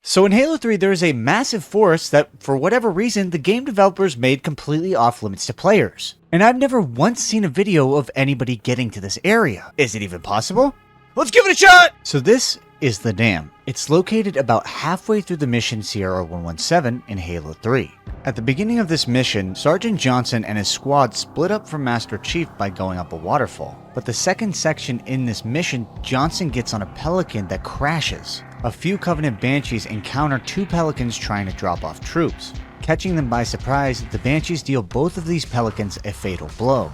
So in Halo 3, there is a massive forest that, for whatever reason, the game developers made completely off limits to players. And I've never once seen a video of anybody getting to this area. Is it even possible? Let's give it a shot! So this is the dam. It's located about halfway through the mission Sierra 117 in Halo 3. At the beginning of this mission, Sergeant Johnson and his squad split up from Master Chief by going up a waterfall. But the second section in this mission, Johnson gets on a pelican that crashes. A few Covenant Banshees encounter two pelicans trying to drop off troops. Catching them by surprise, the Banshees deal both of these pelicans a fatal blow.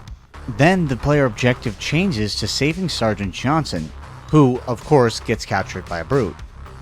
Then the player objective changes to saving Sergeant Johnson, who, of course, gets captured by a brute.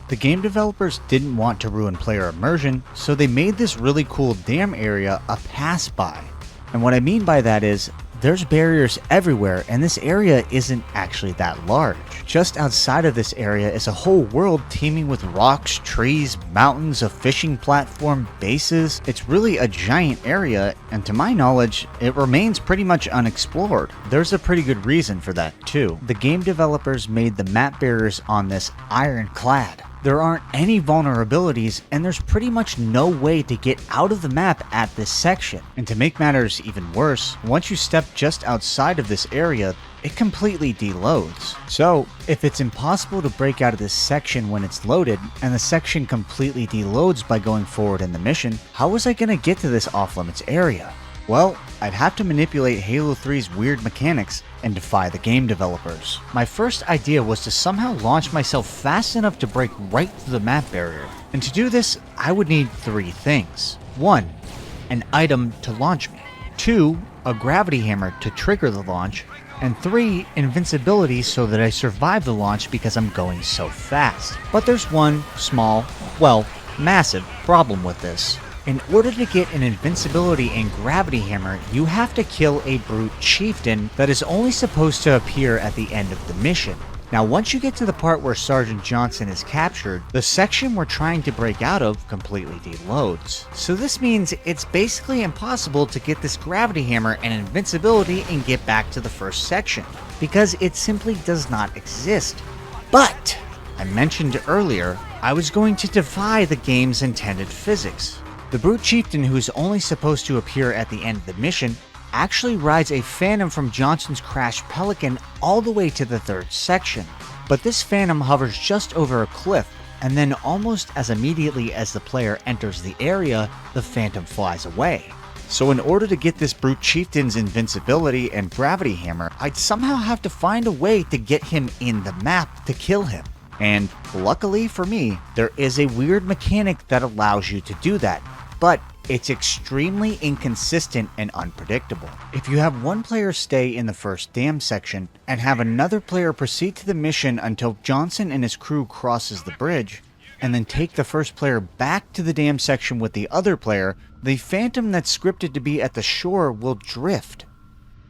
The game developers didn't want to ruin player immersion, so they made this really cool dam area a pass-by. And what I mean by that is, there's barriers everywhere, and this area isn't actually that large. Just outside of this area is a whole world teeming with rocks, trees, mountains, a fishing platform, bases. It's really a giant area, and to my knowledge, it remains pretty much unexplored. There's a pretty good reason for that too. The game developers made the map barriers on this ironclad. There aren't any vulnerabilities, and there's pretty much no way to get out of the map at this section. And to make matters even worse, once you step just outside of this area, it completely deloads. So, if it's impossible to break out of this section when it's loaded, and the section completely deloads by going forward in the mission, how was I going to get to this off-limits area? Well, I'd have to manipulate Halo 3's weird mechanics and defy the game developers. My first idea was to somehow launch myself fast enough to break right through the map barrier. And to do this, I would need three things. 1. An item to launch me. 2. A gravity hammer to trigger the launch. And 3. Invincibility so that I survive the launch because I'm going so fast. But there's one small, well, massive problem with this. In order to get an invincibility and gravity hammer, you have to kill a brute chieftain that is only supposed to appear at the end of the mission. Now once you get to the part where Sergeant Johnson is captured, the section we're trying to break out of completely deloads. So this means it's basically impossible to get this gravity hammer and invincibility and get back to the first section, because it simply does not exist. But, I mentioned earlier, I was going to defy the game's intended physics. The brute chieftain, who's only supposed to appear at the end of the mission, actually rides a phantom from Johnson's crashed pelican all the way to the third section. But this phantom hovers just over a cliff, and then almost as immediately as the player enters the area, the phantom flies away. So in order to get this brute chieftain's invincibility and gravity hammer, I'd somehow have to find a way to get him in the map to kill him. And luckily for me, there is a weird mechanic that allows you to do that, but it's extremely inconsistent and unpredictable. If you have one player stay in the first dam section and have another player proceed to the mission until Johnson and his crew crosses the bridge, and then take the first player back to the dam section with the other player, the phantom that's scripted to be at the shore will drift.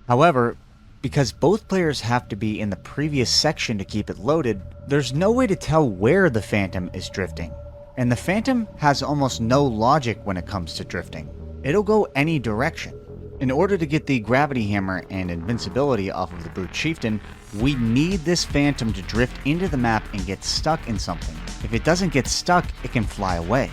However, because both players have to be in the previous section to keep it loaded, there's no way to tell where the phantom is drifting. And the phantom has almost no logic when it comes to drifting. It'll go any direction. In order to get the gravity hammer and invincibility off of the brute chieftain, we need this phantom to drift into the map and get stuck in something. If it doesn't get stuck, it can fly away.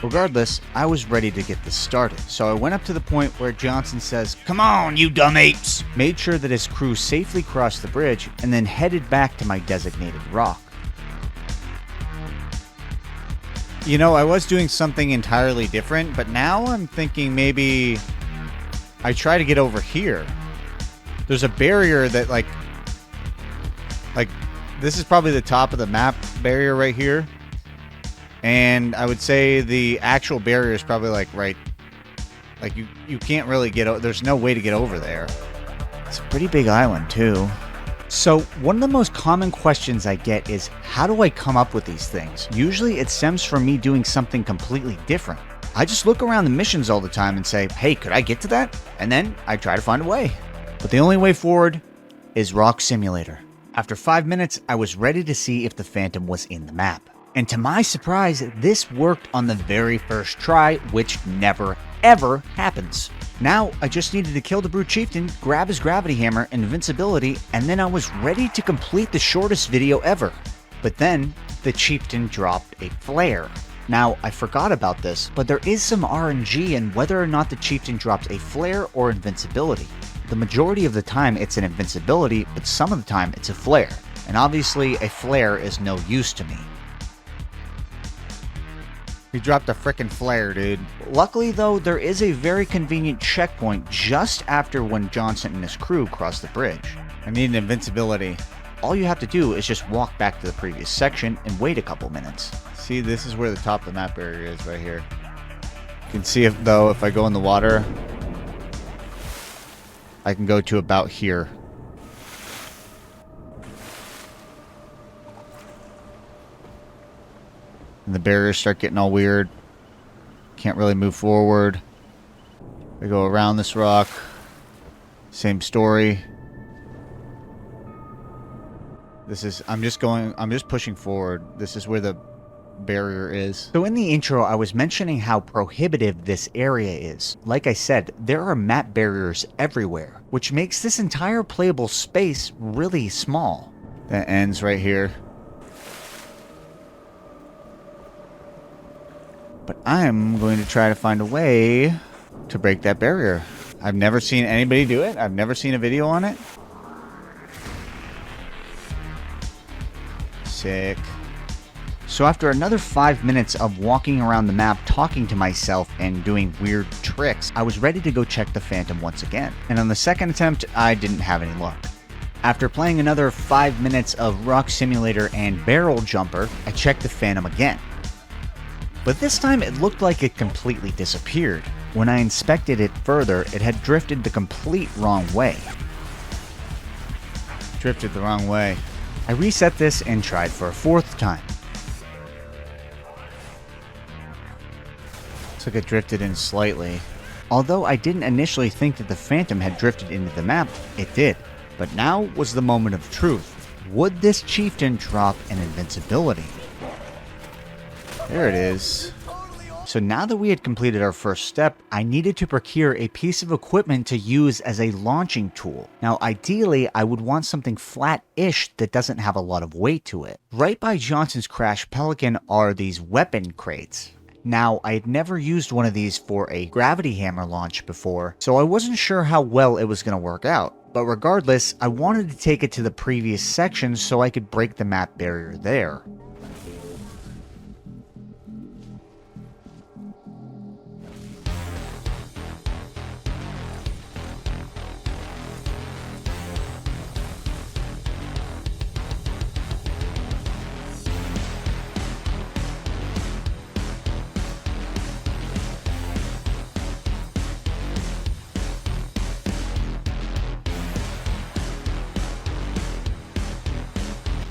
Regardless, I was ready to get this started, so I went up to the point where Johnson says, "Come on, you dumb apes!" Made sure that his crew safely crossed the bridge, and then headed back to my designated rock. You know, I was doing something entirely different, but now I'm thinking maybe I try to get over here. There's a barrier that like this is probably the top of the map barrier right here. And I would say the actual barrier is probably like right, like you can't really get, there's no way to get over there. It's a pretty big island too. So one of the most common questions I get is, how do I come up with these things? Usually it stems from me doing something completely different. I just look around the missions all the time and say, hey, could I get to that? And then I try to find a way. But the only way forward is Rock Simulator. After 5 minutes, I was ready to see if the phantom was in the map. And to my surprise, this worked on the very first try, which never, ever happens. Now, I just needed to kill the brute chieftain, grab his gravity hammer and invincibility, and then I was ready to complete the shortest video ever. But then, the chieftain dropped a flare. Now, I forgot about this, but there is some RNG in whether or not the chieftain drops a flare or invincibility. The majority of the time it's an invincibility, but some of the time it's a flare. And obviously, a flare is no use to me. He dropped a frickin' flare, dude. Luckily, though, there is a very convenient checkpoint just after when Johnson and his crew cross the bridge. I need an invincibility. All you have to do is just walk back to the previous section and wait a couple minutes. See, this is where the top of the map barrier is, right here. You can see, if I go in the water, I can go to about here. And the barriers start getting all weird. Can't really move forward. I go around this rock. Same story. I'm just pushing forward. This is where the barrier is. So in the intro, I was mentioning how prohibitive this area is. Like I said, there are map barriers everywhere, which makes this entire playable space really small. That ends right here. But I'm going to try to find a way to break that barrier. I've never seen anybody do it. I've never seen a video on it. Sick. So after another 5 minutes of walking around the map, talking to myself, and doing weird tricks, I was ready to go check the Phantom once again. And on the second attempt, I didn't have any luck. After playing another 5 minutes of Rock Simulator and Barrel Jumper, I checked the Phantom again. But this time it looked like it completely disappeared. When I inspected it further, it had drifted the complete wrong way. Drifted the wrong way. I reset this and tried for a fourth time. Looks like it drifted in slightly. Although I didn't initially think that the Phantom had drifted into the map, it did. But now was the moment of truth. Would this chieftain drop an invincibility? There it is. So now that we had completed our first step, I needed to procure a piece of equipment to use as a launching tool. Now ideally, I would want something flat-ish that doesn't have a lot of weight to it. Right by Johnson's Crash Pelican are these weapon crates. Now, I had never used one of these for a gravity hammer launch before, so I wasn't sure how well it was going to work out. But regardless, I wanted to take it to the previous section so I could break the map barrier there.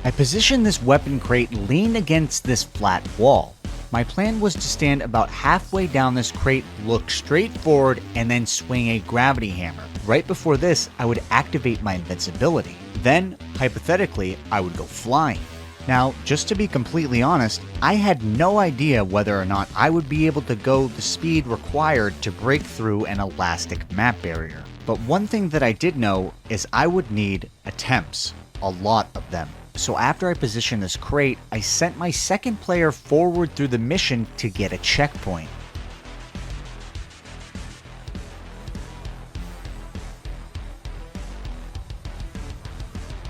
I positioned this weapon crate lean against this flat wall. My plan was to stand about halfway down this crate, look straight forward, and then swing a gravity hammer. Right before this, I would activate my invincibility. Then, hypothetically, I would go flying. Now, just to be completely honest, I had no idea whether or not I would be able to go the speed required to break through an elastic map barrier. But one thing that I did know is I would need attempts. A lot of them. So after I positioned this crate, I sent my second player forward through the mission to get a checkpoint.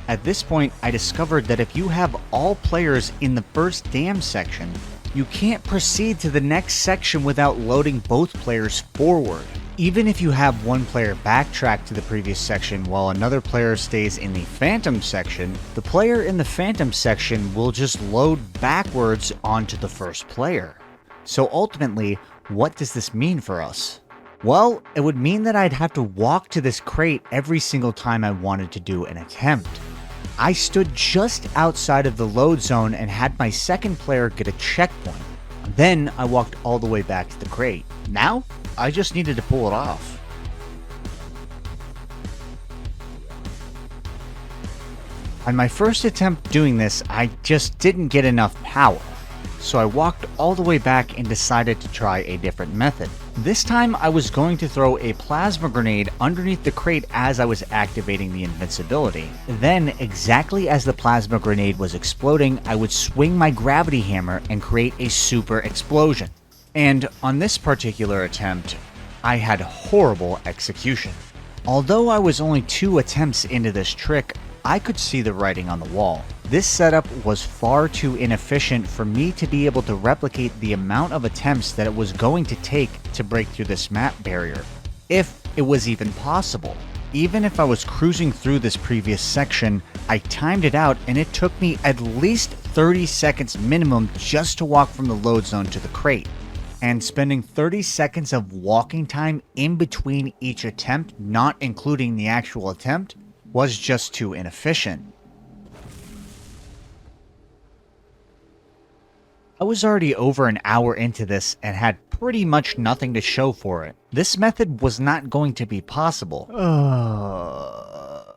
At this point, I discovered that if you have all players in the first dam section, you can't proceed to the next section without loading both players forward. Even if you have one player backtrack to the previous section while another player stays in the Phantom section, the player in the Phantom section will just load backwards onto the first player. So ultimately, what does this mean for us? Well, it would mean that I'd have to walk to this crate every single time I wanted to do an attempt. I stood just outside of the load zone and had my second player get a checkpoint. Then I walked all the way back to the crate. Now, I just needed to pull it off. On my first attempt doing this, I just didn't get enough power. so I walked all the way back and decided to try a different method. This time I was going to throw a plasma grenade underneath the crate as I was activating the invincibility. Then, exactly as the plasma grenade was exploding, I would swing my gravity hammer and create a super explosion. And on this particular attempt, I had horrible execution. Although I was only 2 attempts into this trick, I could see the writing on the wall. This setup was far too inefficient for me to be able to replicate the amount of attempts that it was going to take to break through this map barrier, if it was even possible. Even if I was cruising through this previous section, I timed it out and it took me at least 30 seconds minimum just to walk from the load zone to the crate. And spending 30 seconds of walking time in between each attempt, not including the actual attempt, was just too inefficient. I was already over an hour into this and had pretty much nothing to show for it. This method was not going to be possible.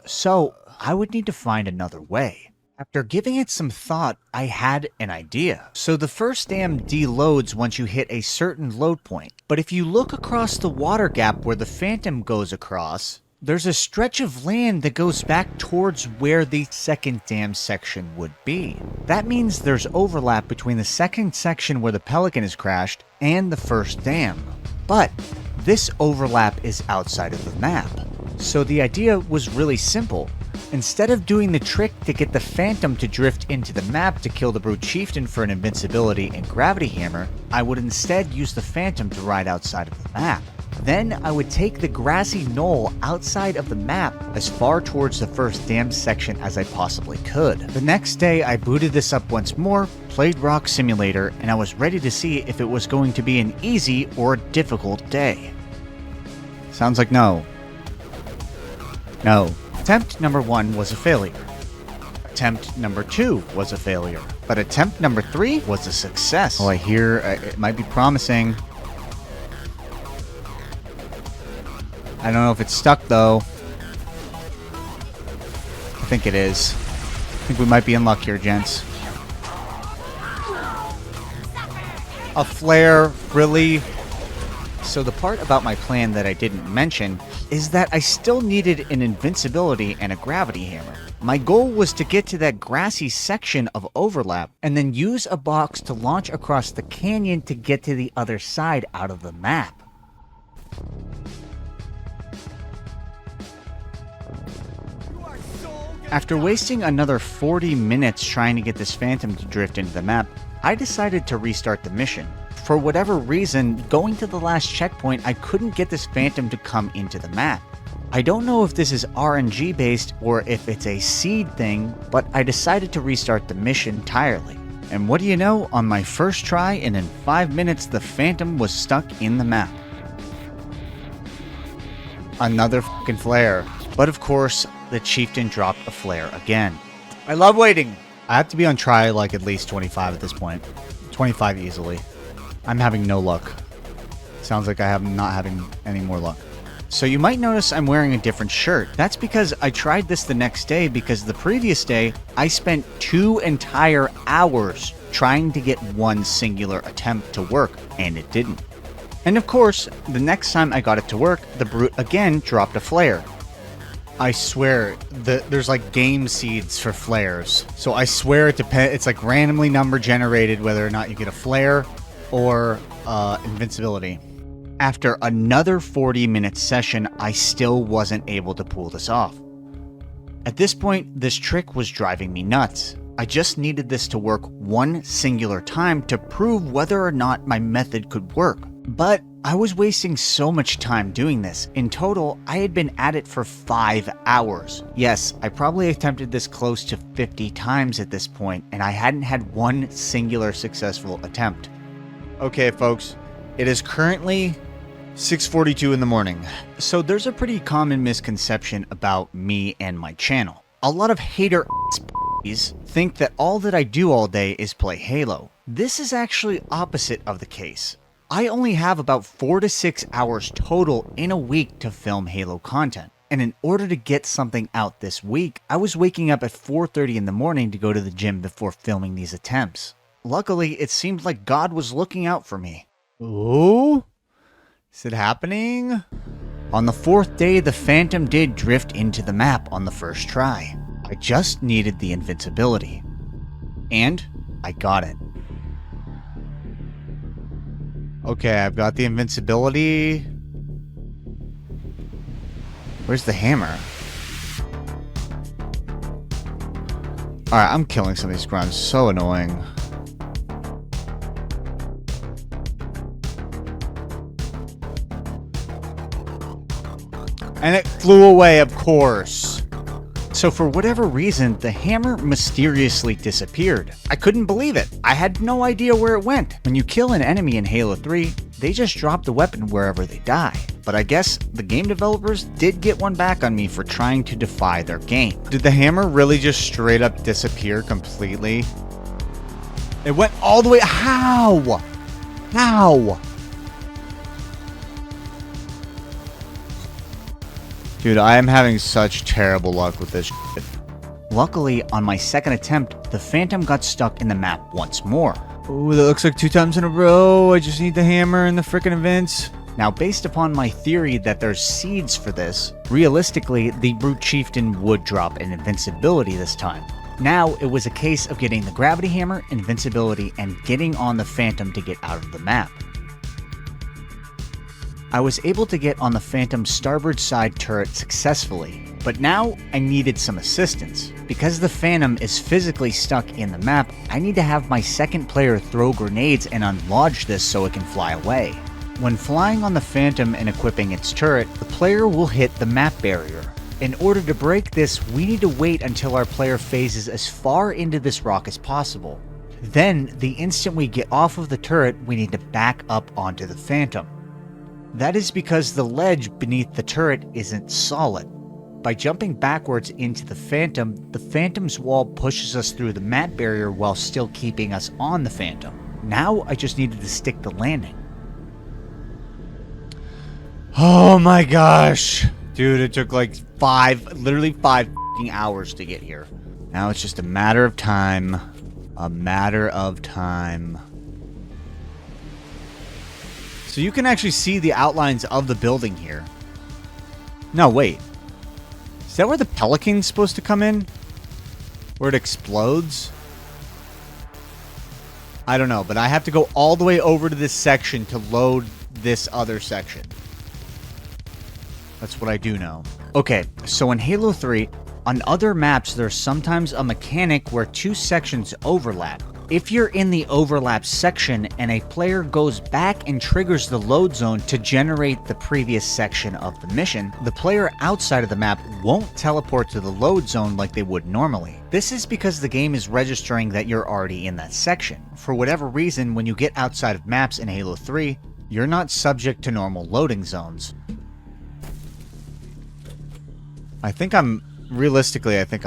So I would need to find another way. After giving it some thought, I had an idea. So the first dam deloads once you hit a certain load point, but if you look across the water gap where the Phantom goes across, there's a stretch of land that goes back towards where the second dam section would be. That means there's overlap between the second section where the Pelican is crashed and the first dam. But this overlap is outside of the map. So the idea was really simple. Instead of doing the trick to get the Phantom to drift into the map to kill the Brute Chieftain for an invincibility and gravity hammer, I would instead use the Phantom to ride outside of the map. Then I would take the grassy knoll outside of the map as far towards the first dam section as I possibly could. The next day I booted this up once more, played Rock Simulator, and I was ready to see if it was going to be an easy or a difficult day. Sounds like no. No. Attempt number 1 was a failure. Attempt number 2 was a failure. But attempt number 3 was a success. Oh, I hear it might be promising. I don't know if it's stuck though. I think it is. I think we might be in luck here, gents. A flare, really? So the part about my plan that I didn't mention is that I still needed an invincibility and a gravity hammer. My goal was to get to that grassy section of overlap and then use a box to launch across the canyon to get to the other side out of the map. After wasting another 40 minutes trying to get this Phantom to drift into the map, I decided to restart the mission. For whatever reason, going to the last checkpoint, I couldn't get this Phantom to come into the map. I don't know if this is RNG based or if it's a seed thing, but I decided to restart the mission entirely. And what do you know, on my first try and in 5 minutes the Phantom was stuck in the map. Another fucking flare. But of course, the Chieftain dropped a flare again. I love waiting! I have to be on try like at least 25 at this point. 25 easily. I'm having no luck. Sounds like I am not having any more luck. So you might notice I'm wearing a different shirt. That's because I tried this the next day because the previous day I spent 2 entire hours trying to get one singular attempt to work, and it didn't. And of course, the next time I got it to work, the Brute again dropped a flare. I swear, there's like game seeds for flares. So I swear it's like randomly number generated whether or not you get a flare or invincibility. After another 40-minute session, I still wasn't able to pull this off. At this point, this trick was driving me nuts. I just needed this to work one singular time to prove whether or not my method could work. But I was wasting so much time doing this. In total, I had been at it for 5 hours. Yes, I probably attempted this close to 50 times at this point, and I hadn't had one singular successful attempt. Okay, folks, it is currently 6:42 in the morning. So there's a pretty common misconception about me and my channel. A lot of hater think that all that I do all day is play Halo. This is actually opposite of the case. I only have about 4 to 6 hours total in a week to film Halo content. And in order to get something out this week, I was waking up at 4:30 in the morning to go to the gym before filming these attempts. Luckily, it seemed like God was looking out for me. Ooh? Is it happening? On the 4th day, the Phantom did drift into the map on the first try. I just needed the invincibility. And I got it. Okay, I've got the invincibility. Where's the hammer? Alright, I'm killing some of these grunts. So annoying. And it flew away, of course. So for whatever reason, the hammer mysteriously disappeared. I couldn't believe it. I had no idea where it went. When you kill an enemy in Halo 3, they just drop the weapon wherever they die. But I guess the game developers did get one back on me for trying to defy their game. Did the hammer really just straight up disappear completely? It went all the way. How? How? Dude, I am having such terrible luck with this shit. Luckily, on my second attempt, the Phantom got stuck in the map once more. Ooh, that looks like 2 times in a row. I just need the hammer and the frickin' events. Now, based upon my theory that there's seeds for this, realistically, the Brute Chieftain would drop an invincibility this time. Now, it was a case of getting the Gravity Hammer, invincibility, and getting on the Phantom to get out of the map. I was able to get on the Phantom's starboard side turret successfully, but now I needed some assistance. Because the Phantom is physically stuck in the map, I need to have my second player throw grenades and unlodge this so it can fly away. When flying on the Phantom and equipping its turret, the player will hit the map barrier. In order to break this, we need to wait until our player phases as far into this rock as possible. Then, the instant we get off of the turret, we need to back up onto the Phantom. That is because the ledge beneath the turret isn't solid. By jumping backwards into the Phantom's wall pushes us through the map barrier while still keeping us on the Phantom. Now I just needed to stick the landing. Oh my gosh. Dude, it took like literally 5 hours to get here. Now it's just a matter of time. A matter of time. So you can actually see the outlines of the building here. No, wait. Is that where the Pelican's supposed to come in? Where it explodes? I don't know, but I have to go all the way over to this section to load this other section. That's what I do know. Okay, so in Halo 3, on other maps, there's sometimes a mechanic where 2 sections overlap. If you're in the overlap section and a player goes back and triggers the load zone to generate the previous section of the mission, the player outside of the map won't teleport to the load zone like they would normally. This is because the game is registering that you're already in that section. For whatever reason, when you get outside of maps in Halo 3, you're not subject to normal loading zones. Realistically, I think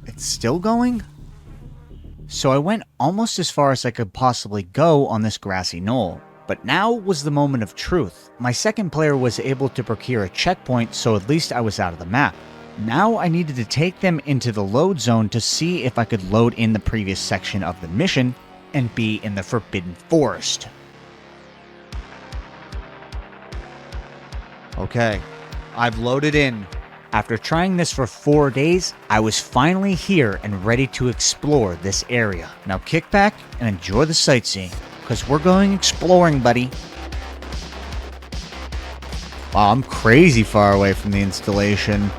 it's still going? So I went almost as far as I could possibly go on this grassy knoll. But now was the moment of truth. My second player was able to procure a checkpoint, so at least I was out of the map. Now I needed to take them into the load zone to see if I could load in the previous section of the mission and be in the Forbidden Forest. Okay, I've loaded in. After trying this for 4 days, I was finally here and ready to explore this area. Now kick back and enjoy the sightseeing, because we're going exploring, buddy. Wow, I'm crazy far away from the installation.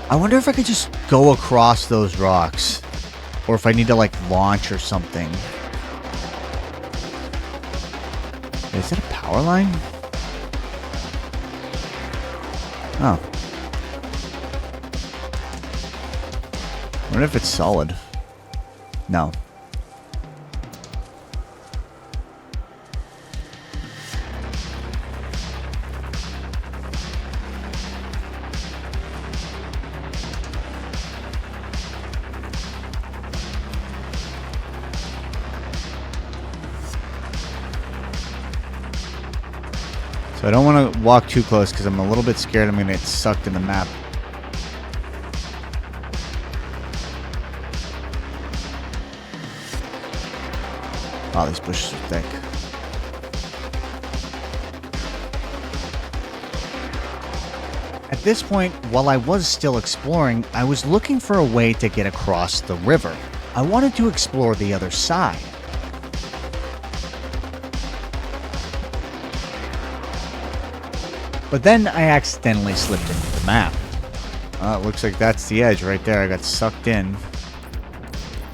I wonder if I could just go across those rocks, or if I need to like launch or something. Is that a power line? Oh. I wonder if it's solid. No. So I don't want to walk too close because I'm a little bit scared I'm going to get sucked in the map. Wow, these bushes are thick. At this point, while I was still exploring, I was looking for a way to get across the river. I wanted to explore the other side. But then I accidentally slipped into the map. It looks like that's the edge right there. I got sucked in.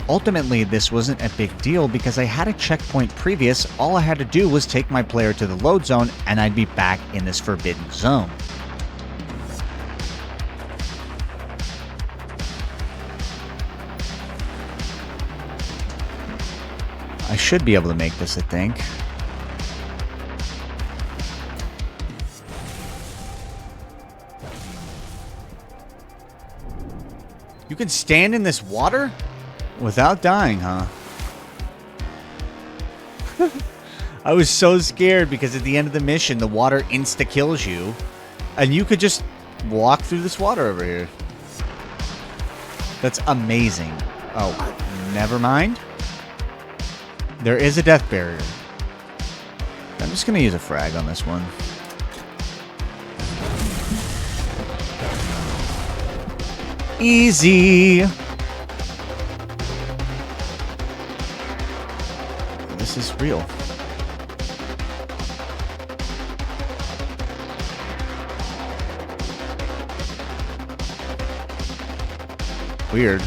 Ultimately, this wasn't a big deal because I had a checkpoint previous. All I had to do was take my player to the load zone and I'd be back in this forbidden zone. I should be able to make this, I think. You can stand in this water? Without dying, huh? I was so scared because at the end of the mission, the water insta-kills you. And you could just walk through this water over here. That's amazing. Oh, never mind. There is a death barrier. I'm just going to use a frag on this one. Easy. This is real. Weird.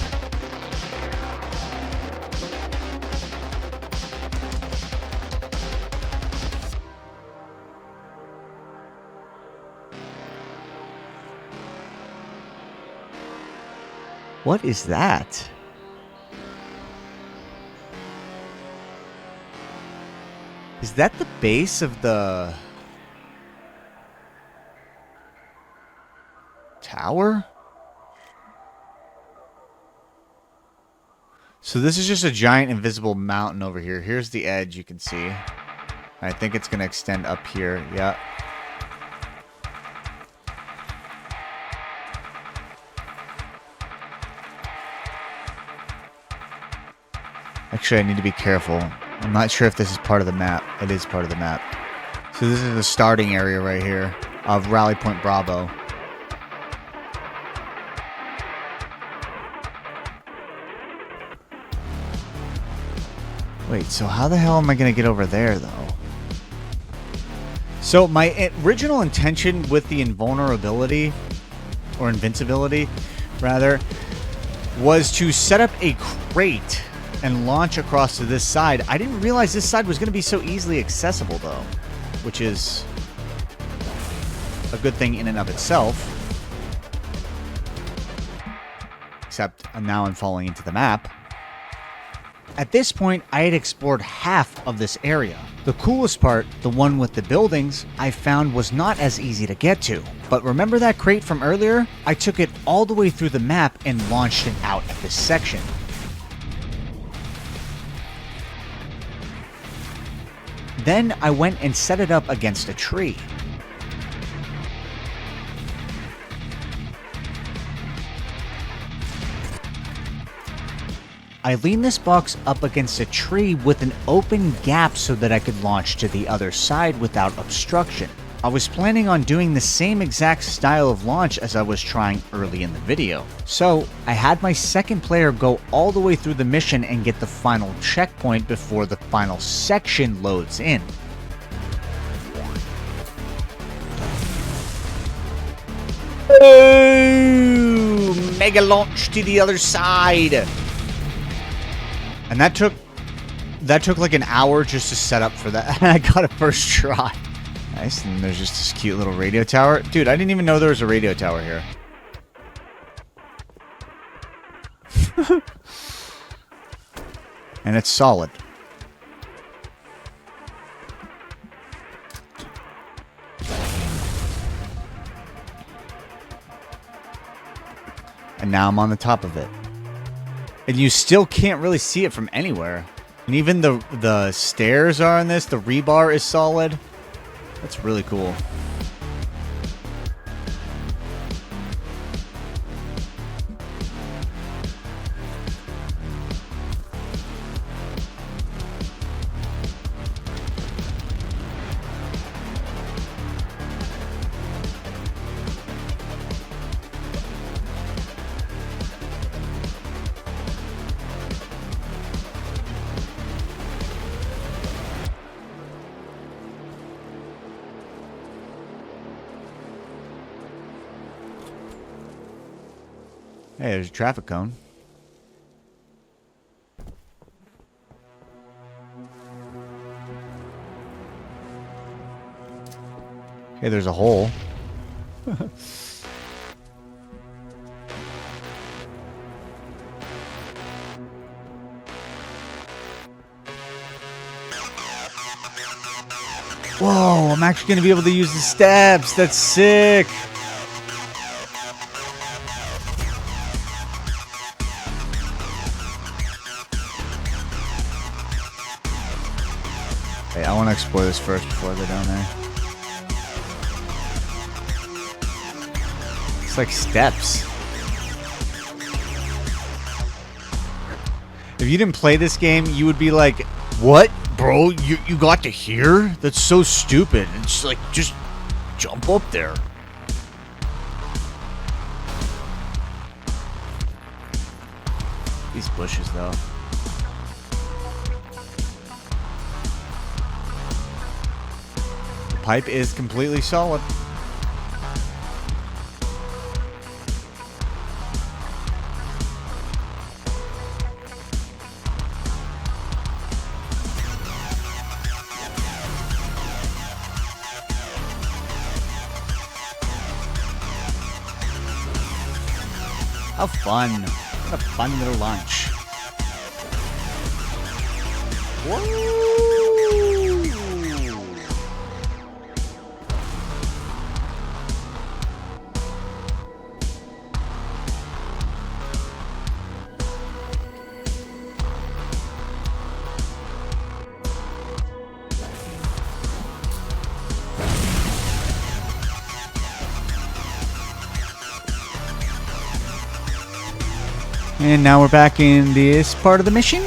What is that? Is that the base of the tower? So this is just a giant invisible mountain over here. Here's the edge you can see. I think it's going to extend up here. Yeah. Actually, I need to be careful. I'm not sure if this is part of the map. It is part of the map. So this is the starting area right here of Rally Point Bravo. Wait, so how the hell am I going to get over there, though? So my original intention with the invulnerability, or invincibility, rather, was to set up a crate and launch across to this side. I didn't realize this side was going to be so easily accessible, though, which is a good thing in and of itself. Except now I'm falling into the map. At this point, I had explored half of this area. The coolest part, the one with the buildings, I found was not as easy to get to. But remember that crate from earlier? I took it all the way through the map and launched it out at this section. Then I went and set it up against a tree. I leaned this box up against a tree with an open gap so that I could launch to the other side without obstruction. I was planning on doing the same exact style of launch as I was trying early in the video. So I had my second player go all the way through the mission and get the final checkpoint before the final section loads in. Ooh, mega launch to the other side. And that took like an hour just to set up for that. I got it first try. Nice, and there's just this cute little radio tower. Dude, I didn't even know there was a radio tower here. And it's solid. And now I'm on the top of it. And you still can't really see it from anywhere. And even the stairs are on this. The rebar is solid. That's really cool. Hey, there's a traffic cone. Hey, there's a hole. Whoa, I'm actually going to be able to use the steps. That's sick. Hey, I want to explore this first before I go down there. It's like steps. If you didn't play this game, you would be like, what? Bro, you got to here? That's so stupid. It's like, just jump up there. These bushes, though. The pipe is completely solid. How fun. What a fun little lunch. Whoa! And now we're back in this part of the mission.